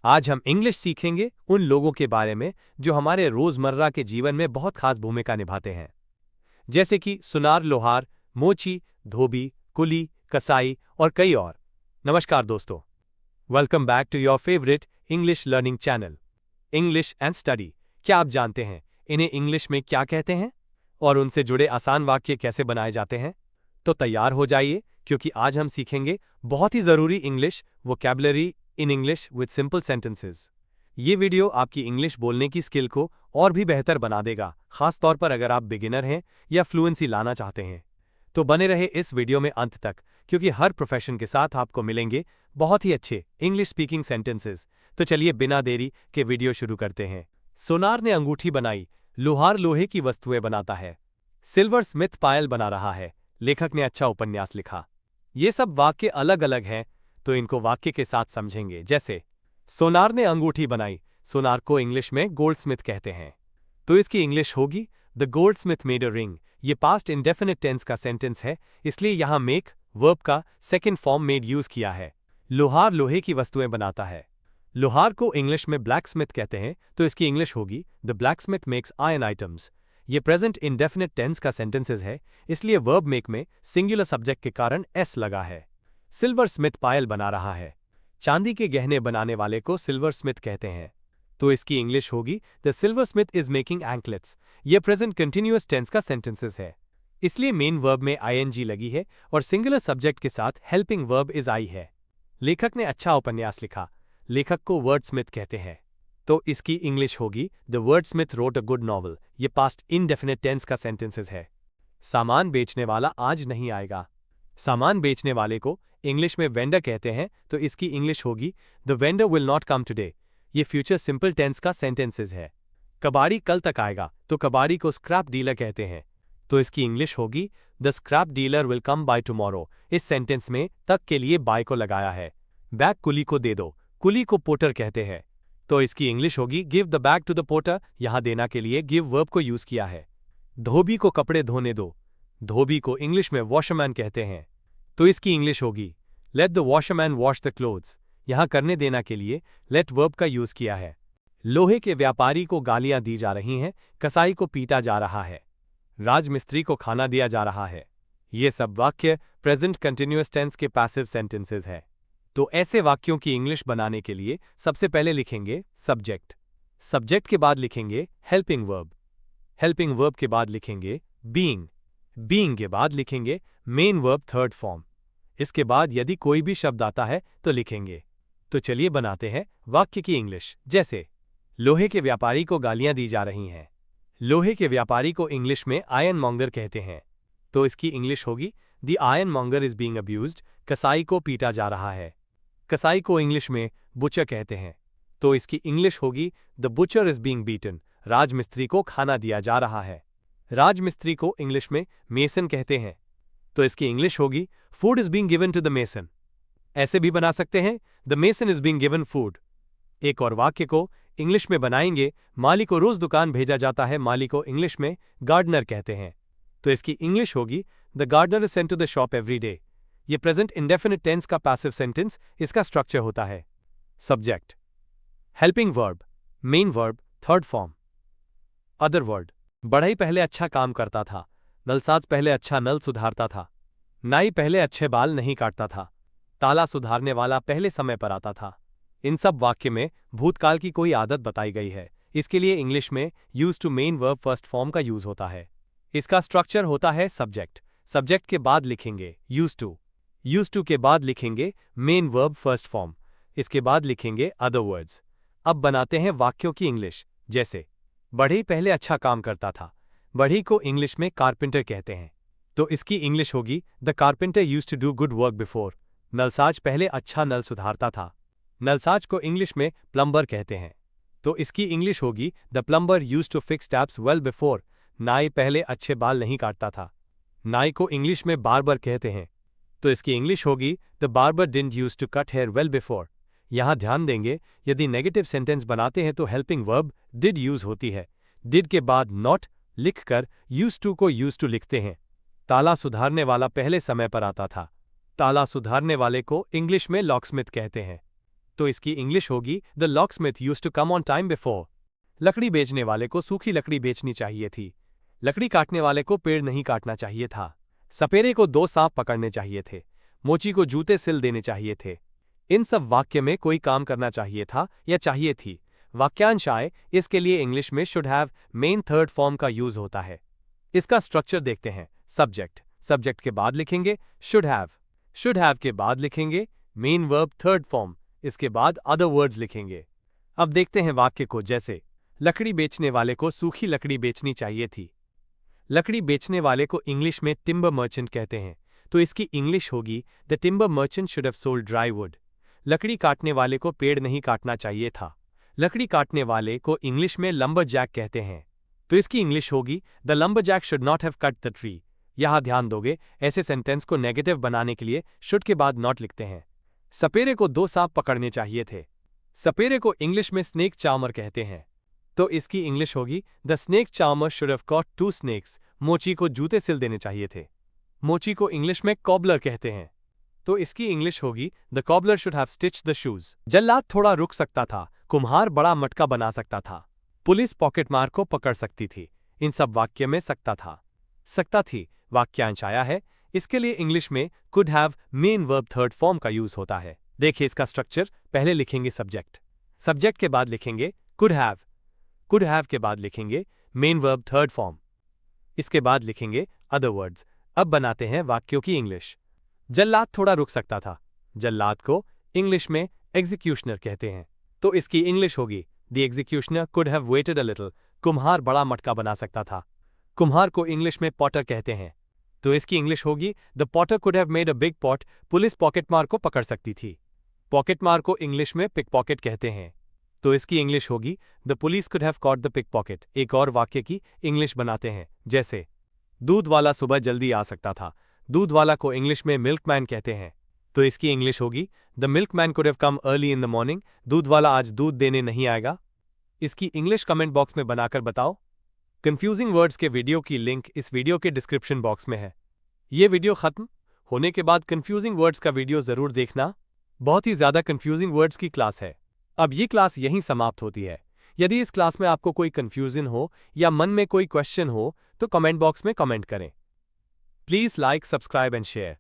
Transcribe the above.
आज हम इंग्लिश सीखेंगे उन लोगों के बारे में जो हमारे रोजमर्रा के जीवन में बहुत खास भूमिका निभाते हैं, जैसे कि सुनार, लोहार, मोची, धोबी, कुली, कसाई और कई और। नमस्कार दोस्तों, welcome back to your favourite English learning channel English and study. क्या आप जानते हैं इन्हें इंग्लिश में क्या कहते हैं और उनसे जुड़े आसान वाक्य कैसे बनाए जाते हैं? तो तैयार हो जाइए, क्योंकि आज हम सीखेंगे बहुत ही ज़रूरी English vocabulary in English with simple sentences. ये वीडियो आपकी इंग्लिश बोलने की स्किल को और भी बेहतर बना देगा, खास तौर पर अगर आप बिगिनर हैं या फ्लुएंसी लाना चाहते हैं। तो बने रहे इस वीडियो में अंत तक, क्योंकि हर प्रोफेशन के साथ आपको मिलेंगे बहुत ही अच्छे इंग्लिश स्पीकिंग सेंटेंसेस। तो चलिए बिना देरी के वीडियो शुरू करते हैं। सोनार ने अंगूठी बनाई, लोहार लोहे की वस्तुएं बनाता है, सिल्वर स्मिथ पायल बना रहा है, लेखक ने अच्छा उपन्यास लिखा। ये सब वाक्य अलग अलग हैं, तो इनको वाक्य के साथ समझेंगे। जैसे सोनार ने अंगूठी बनाई, सोनार को इंग्लिश में गोल्डस्मिथ कहते हैं, तो इसकी इंग्लिश होगी the Goldsmith made a ring. ये पास्ट इंडेफिनिट टेंस का सेंटेंस है, इसलिए यहां मेक वर्ब का सेकंड फॉर्म मेड यूज किया है। लोहार लोहे की वस्तुएं बनाता है, लोहार को इंग्लिश में ब्लैकस्मिथ कहते हैं, तो इसकी इंग्लिश होगी the blacksmith makes iron items. ये प्रेजेंट इंडेफिनिट टेंस का सेंटेंसेस है, इसलिए वर्ब मेक में सिंगुलर सब्जेक्ट के कारण एस लगा है। सिल्वर स्मिथ पायल बना रहा है, चांदी के गहने बनाने वाले को सिल्वर स्मिथ कहते हैं, तो इसकी इंग्लिश होगी the silver Smith is making anklets. ये प्रेजेंट कंटिन्यूअस टेंस का सेंटेंसेस है, इसलिए मेन वर्ब में आईएनजी लगी है और सिंगुलर सब्जेक्ट के साथ हेल्पिंग वर्ब इज आई है। लेखक ने अच्छा उपन्यास लिखा, लेखक को वर्डस्मिथ कहते हैं, तो इसकी इंग्लिश होगी the wordsmith wrote a good novel. ये पास्ट इनडेफिनिट टेंस का सेंटेंसेस है। सामान बेचने वाला आज नहीं आएगा, सामान बेचने वाले को इंग्लिश में वेंडर कहते हैं, तो इसकी इंग्लिश होगी the vendor will not come today. ये फ्यूचर सिंपल टेंस का सेंटेंसेस है। कबाड़ी कल तक आएगा, तो कबाड़ी को स्क्रैप डीलर कहते हैं, तो इसकी इंग्लिश होगी the scrap dealer will come by tomorrow. इस सेंटेंस में तक के लिए बाय को लगाया है। बैग कुली को दे दो, कुली को पोटर कहते हैं, तो इसकी इंग्लिश होगी give the bag to the porter. यहां देना के लिए गिव वर्ब को यूज किया है। धोबी को कपड़े धोने दो, धोबी को इंग्लिश में वॉशरमैन कहते हैं, तो इसकी इंग्लिश होगी let the washerman wash the clothes. यहां करने देना के लिए लेट वर्ब का यूज किया है। लोहे के व्यापारी को गालियां दी जा रही हैं, कसाई को पीटा जा रहा है, राजमिस्त्री को खाना दिया जा रहा है। ये सब वाक्य प्रेजेंट कंटिन्यूअस टेंस के पैसिव सेंटेंसेस है। तो ऐसे वाक्यों की इंग्लिश बनाने के लिए सबसे पहले लिखेंगे सब्जेक्ट, सब्जेक्ट के बाद लिखेंगे हेल्पिंग वर्ब, हेल्पिंग वर्ब के बाद लिखेंगे बीइंग, बीइंग के बाद लिखेंगे मेन वर्ब थर्ड फॉर्म। इसके बाद यदि कोई भी शब्द आता है तो लिखेंगे। तो चलिए बनाते हैं वाक्य की इंग्लिश। जैसे लोहे के व्यापारी को गालियां दी जा रही हैं, लोहे के व्यापारी को इंग्लिश में आयरन मॉन्गर कहते हैं, तो इसकी इंग्लिश होगी the iron monger is being abused. कसाई को पीटा जा रहा है, कसाई को इंग्लिश में बुचर कहते हैं, तो इसकी इंग्लिश होगी the butcher is being beaten. राजमिस्त्री को खाना दिया जा रहा है, राजमिस्त्री को इंग्लिश में मेसन कहते हैं, तो इसकी इंग्लिश होगी food is being given to the mason. ऐसे भी बना सकते हैं the mason is being given food. एक और वाक्य को इंग्लिश में बनाएंगे माली को रोज दुकान भेजा जाता है, माली को इंग्लिश में गार्डनर कहते हैं, तो इसकी इंग्लिश होगी the gardener is sent to the shop every day. ये प्रेजेंट इंडेफिनिट टेंस का पैसिव सेंटेंस, इसका स्ट्रक्चर होता है subject, helping verb, main verb third form. Other word, बढ़ई पहले अच्छा काम करता था, नलसाज पहले अच्छा नल सुधारता था, नाई पहले अच्छे बाल नहीं काटता था, ताला सुधारने वाला पहले समय पर आता था। इन सब वाक्य में भूतकाल की कोई आदत बताई गई है, इसके लिए इंग्लिश में use to main verb first form का यूज होता है। इसका स्ट्रक्चर होता है सब्जेक्ट, सब्जेक्ट के बाद लिखेंगे यूज टू के बाद लिखेंगे मेन वर्ब फर्स्ट फॉर्म, इसके बाद लिखेंगे अदर वर्ड्स। अब बनाते हैं वाक्यों की इंग्लिश। जैसे बढ़ई पहले अच्छा काम करता था, बढ़ई को इंग्लिश में कारपेंटर कहते हैं, तो इसकी इंग्लिश होगी the carpenter used to do good work before. नलसाज पहले अच्छा नल सुधारता था, नलसाज को इंग्लिश में प्लम्बर कहते हैं, तो इसकी इंग्लिश होगी the plumber used to fix taps well before. नाई पहले अच्छे बाल नहीं काटता था, नाई को इंग्लिश में बार्बर कहते हैं, तो इसकी इंग्लिश होगी the barber didn't use to cut hair well before. यहां ध्यान देंगे यदि नेगेटिव सेंटेंस बनाते हैं तो हेल्पिंग वर्ब डिड यूज होती है, डिड के बाद नॉट लिखकर यूज टू को यूज टू लिखते हैं। ताला सुधारने वाला पहले समय पर आता था, ताला सुधारने वाले को इंग्लिश में लॉकस्मिथ कहते हैं, तो इसकी इंग्लिश होगी the locksmith used to come on time before. लकड़ी बेचने वाले को सूखी लकड़ी बेचनी चाहिए थी। लकड़ी काटने वाले को पेड़ नहीं काटना चाहिए था। सपेरे को 2 सांप पकड़ने चाहिए थे। मोची को जूते सिल देने चाहिए थे। इन सब वाक्य में कोई काम करना चाहिए था या चाहिए थी। वाक्यांश आए इसके लिए इंग्लिश में should have main third form का यूज होता है। इसका स्ट्रक्चर देखते हैं। सब्जेक्ट के बाद लिखेंगे शुड हैव के बाद लिखेंगे मेन वर्ब थर्ड फॉर्म, इसके बाद अदर वर्ड्स लिखेंगे। अब देखते हैं वाक्य को, जैसे लकड़ी बेचने वाले को सूखी लकड़ी बेचनी चाहिए थी। लकड़ी बेचने वाले को इंग्लिश में टिम्बर मर्चेंट कहते हैं, तो इसकी इंग्लिश होगी the timber merchant should have sold dry would. लकड़ी काटने वाले को पेड़ नहीं काटना चाहिए था। लकड़ी काटने वाले को इंग्लिश में लंबरजैक कहते हैं, तो इसकी इंग्लिश होगी the lumberjack should not have cut the tree. यहां ध्यान दोगे, ऐसे सेंटेंस को नेगेटिव बनाने के लिए शुड के बाद नॉट लिखते हैं। सपेरे को 2 सांप पकड़ने चाहिए थे। सपेरे को इंग्लिश में स्नेक चार्मर कहते हैं, तो इसकी इंग्लिश होगी the snake charmer should have caught 2 snakes. मोची को जूते सिल देने चाहिए थे। मोची को इंग्लिश में कॉबलर कहते हैं, तो इसकी इंग्लिश होगी the cobbler should have stitched the shoes. जल्लाद थोड़ा रुक सकता था, कुम्हार बड़ा मटका बना सकता था, पुलिस पॉकेटमार को पकड़ सकती थी। इन सब वाक्य में सकता थी वाक्यांश आया है, इसके लिए इंग्लिश में could have main verb third form का यूज होता है। देखिए इसका स्ट्रक्चर, पहले लिखेंगे सब्जेक्ट के बाद लिखेंगे कुड हैव के बाद लिखेंगे मेन वर्ब थर्ड फॉर्म, इसके बाद लिखेंगे अदर वर्ड्स। अब बनाते हैं वाक्यों की इंग्लिश। जल्लाद थोड़ा रुक सकता था। जल्लाद को इंग्लिश में एग्जीक्यूशनर कहते हैं, तो इसकी इंग्लिश होगी the executioner could have waited a little. कुम्हार बड़ा मटका बना सकता था। कुम्हार को इंग्लिश में पॉटर कहते हैं, तो इसकी इंग्लिश होगी the potter could have made a big pot. Police पॉकेटमार को पकड़ सकती थी। पॉकेटमार को इंग्लिश में पिक पॉकेट कहते हैं, तो इसकी इंग्लिश होगी the police could have caught the pickpocket. एक और वाक्य की इंग्लिश बनाते हैं, जैसे दूध वाला सुबह जल्दी आ सकता था। दूध वाला को इंग्लिश में मिल्कमैन कहते हैं, तो इसकी इंग्लिश होगी the milkman could have come early in the morning. दूध वाला आज दूध देने नहीं आएगा। इसकी इंग्लिश कमेंट बॉक्स में बनाकर बताओ। कंफ्यूजिंग वर्ड्स के वीडियो की लिंक इस वीडियो के डिस्क्रिप्शन बॉक्स में है। ये वीडियो खत्म होने के बाद कंफ्यूजिंग वर्ड्स का वीडियो जरूर देखना। बहुत ही ज्यादा कंफ्यूजिंग वर्ड्स की क्लास है। अब ये क्लास यहीं समाप्त होती है। यदि इस क्लास में आपको कोई कंफ्यूजन हो या मन में कोई क्वेश्चन हो तो कमेंट बॉक्स में कमेंट करें। Please like, subscribe and share.